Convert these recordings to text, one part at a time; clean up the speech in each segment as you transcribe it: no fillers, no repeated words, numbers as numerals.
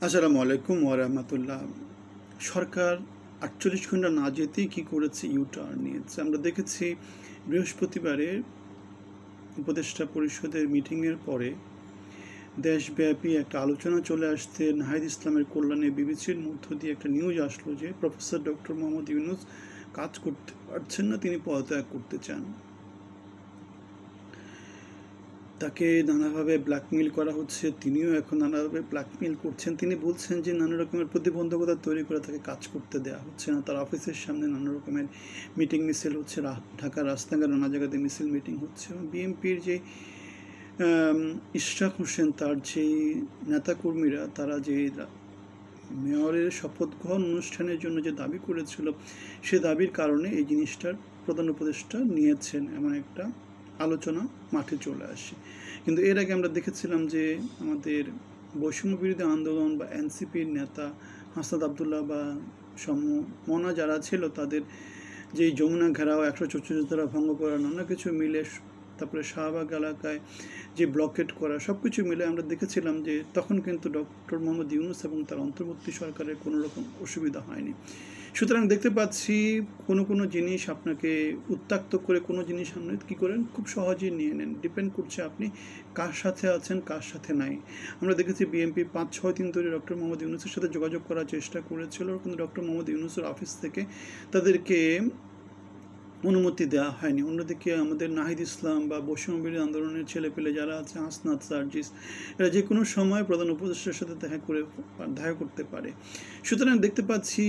আসসালামু আলাইকুম ওয়া রাহমাতুল্লাহ। সরকার ৪৮ ঘন্টা না যেতেই কী করেছে, ইউ-টার্ন নিয়েছে। আমরা দেখেছি বৃহস্পতিবারে উপদেষ্টা পরিষদের মিটিংয়ের পরে দেশব্যাপী একটা আলোচনা চলে আসতে নাহিদ ইসলামের কল্যাণে বিবিসির মধ্য দিয়ে একটা নিউজ আসলো যে প্রফেসর ডক্টর মোহাম্মদ ইউনূস কাজ করতে পারছেন না, তিনি পদত্যাগ করতে চান। তাকে নানাভাবে ব্ল্যাকমেইল করা হচ্ছে, তিনিও এখন নানাভাবে ব্ল্যাকমেইল করছেন। তিনি বলছেন যে নানা রকমের প্রতিবন্ধকতা তৈরি করে তাকে কাজ করতে দেওয়া হচ্ছে না। তার অফিসের সামনে নানা রকমের মিটিং মিছিল হচ্ছে, ঢাকার রাস্তাঘাট নানা জায়গাতে মিছিল মিটিং হচ্ছে। বিএনপির যে ইশরাক হোসেন, তার যেই নেতাকর্মীরা, তারা যে মেয়রের শপথ গ্রহণ অনুষ্ঠানের জন্য যে দাবি করেছিল, সে দাবির কারণে এই জিনিসটার প্রধান উপদেষ্টা নিয়েছেন, এমন একটা আলোচনা মাঠে চলে আসে। কিন্তু এর আগে আমরা দেখেছিলাম যে আমাদের বৈষম্য বিরোধী আন্দোলন বা এনসিপির নেতা হাসনাত আবদুল্লাহ বা সমমনা যারা ছিল, তাদের যেই যমুনা ঘেরাও ১৪৪ ধারা ভঙ্গ করা, নানা কিছু মিলে, তারপরে শাহবাগ এলাকায় যে ব্লকেট করা, সব কিছু মিলে আমরা দেখেছিলাম যে তখন কিন্তু ডক্টর মোহাম্মদ ইউনূস এবং তার অন্তর্বর্তী সরকারের কোনো রকম অসুবিধা হয়নি। সুতরাং দেখতে পাচ্ছি কোনো জিনিস আপনাকে উত্ত্যক্ত করে কোনো জিনিস আপনি কী করেন, খুব সহজেই নিয়ে নেন। ডিপেন্ড করছে আপনি কার সাথে আছেন, কার সাথে নাই। আমরা দেখেছি বিএনপি ৫-৬ দিন ধরে ডক্টর মোহাম্মদ ইউনূসের সাথে যোগাযোগ করার চেষ্টা করেছিল, কিন্তু ডক্টর মোহাম্মদ ইউনূসের অফিস থেকে তাদেরকে অনুমতি দেওয়া হয়নি। অন্যদিকে আমাদের নাহিদ ইসলাম বা বৈষম্য বিরোধী আন্দোলনের ছেলেপেলে যারা আছে, হাসনাত, সার্জিস, এরা যে কোনো সময় প্রধান উপদেষ্টার সাথে দেখা করতে পারে। সুতরাং দেখতে পাচ্ছি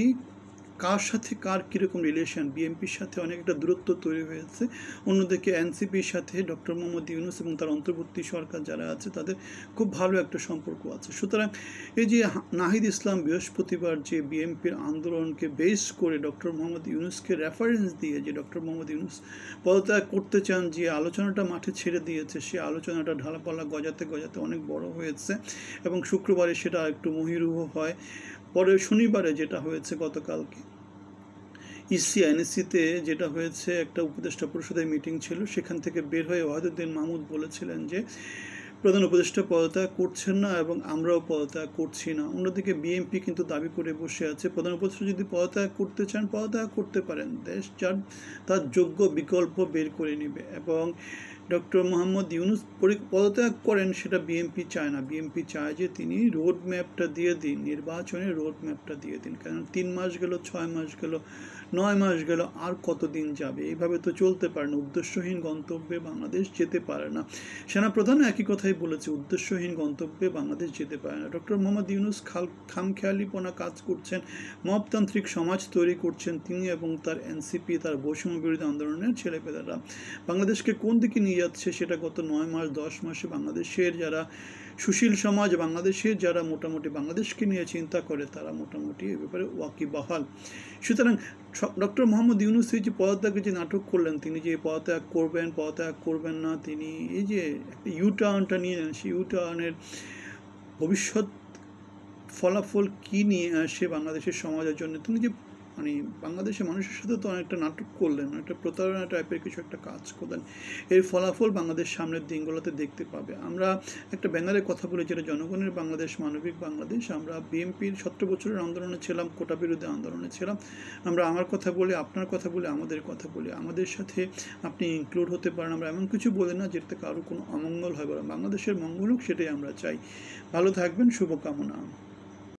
কার সাথে কার কীরকম রিলেশন। বিএনপির সাথে অনেক একটা দূরত্ব তৈরি হয়েছে, অন্যদিকে এনসিপির সাথে ডক্টর মোহাম্মদ ইউনূস এবং তার অন্তর্বর্তী সরকার যারা আছে, তাদের খুব ভালো একটা সম্পর্ক আছে। সুতরাং এই যে নাহিদ ইসলাম বৃহস্পতিবার যে বিএনপির আন্দোলনকে বেস করে ডক্টর মোহাম্মদ ইউনূসকে রেফারেন্স দিয়ে যে ডক্টর মোহাম্মদ ইউনূস পদত্যাগ করতে চান, যে আলোচনাটা মাঠে ছেড়ে দিয়েছে, সে আলোচনাটা ঢালাপালা গজাতে অনেক বড় হয়েছে এবং শুক্রবারে সেটা একটু মহীরূহ হয়। পরে শনিবারে যেটা হয়েছে গতকালকে এনএসসিতে যেটা হয়েছে, একটা উপদেষ্টা পরিষদের মিটিং ছিল, সেখান থেকে বের হয়ে ওয়াহিদুদ্দিন মাহমুদ বলেছিলেন যে প্রধান উপদেষ্টা পদত্যাগ করছেন না এবং আমরাও পদত্যাগ করছি না। অন্যদিকে বিএনপি কিন্তু দাবি করে বসে আছে, প্রধান উপদেষ্টা যদি পদত্যাগ করতে চান পদত্যাগ করতে পারেন, দেশ তার যোগ্য বিকল্প বের করে নেবে। এবং ডক্টর মোহাম্মদ ইউনূস পদত্যাগ করেন, সেটা বিএনপি চায় না। বিএনপি চায় যে তিনি রোড ম্যাপটা দিয়ে দিন, নির্বাচনের রোড ম্যাপটা দিয়ে দিন। কারণ ৩ মাস গেল, ৬ মাস গেল, ৯ মাস গেল, আর কতদিন যাবে? এইভাবে তো চলতে পারে না। উদ্দেশ্যহীন গন্তব্যে বাংলাদেশ যেতে পারে না। সেনাপ্রধানও একই কথাই বলেছে, উদ্দেশ্যহীন গন্তব্যে বাংলাদেশ যেতে পারে না। ডক্টর মোহাম্মদ ইউনূস খামখেয়ালিপনা কাজ করছেন, মবতান্ত্রিক সমাজ তৈরি করছেন তিনি এবং তার এনসিপি, তার বৈষম্য বিরোধী আন্দোলনের ছেলেপেলেরা। বাংলাদেশকে কোন দিকে নিয়ে যাচ্ছে সেটা গত ৯ মাস ১০ মাসে বাংলাদেশের যারা সুশীল সমাজ, বাংলাদেশের যারা মোটামুটি বাংলাদেশকে নিয়ে চিন্তা করে, তারা মোটামুটি এ ব্যাপারে ওয়াকিবহাল। সুতরাং ডক্টর মোহাম্মদ ইউনূস এই যে পদত্যাগের যে নাটক করলেন, তিনি যে পদত্যাগ করবেন না, তিনি এই যে একটা ইউ-টার্নটা নিয়ে নেন, সেই ইউ-টার্নের ভবিষ্যৎ ফলাফল কী নিয়ে আসে বাংলাদেশের সমাজের জন্য, তিনি যে বাংলাদেশের মানুষের সাথে তো অনেকটা নাটক করলেন, একটা প্রতারণা টাইপের কিছু একটা কাজ করলেন, এর ফলাফল বাংলাদেশ সামনের দিনগুলোতে দেখতে পাবে। আমরা একটা ব্যানারে কথা বলি, যেটা জনগণের বাংলাদেশ, মানবিক বাংলাদেশ। আমরা বিএনপির ১৭ বছরের আন্দোলনে ছিলাম, কোটা বিরোধী আন্দোলনে ছিলাম। আমরা আমার কথা বলি, আপনার কথা বলি, আমাদের কথা বলি, আমাদের সাথে আপনি ইনক্লুড হতে পারেন। আমরা এমন কিছু বলি না যেটাতে কারো কোনো অমঙ্গল হয়, বরং বাংলাদেশের মঙ্গল হোক, সেটাই আমরা চাই। ভালো থাকবেন, শুভকামনা।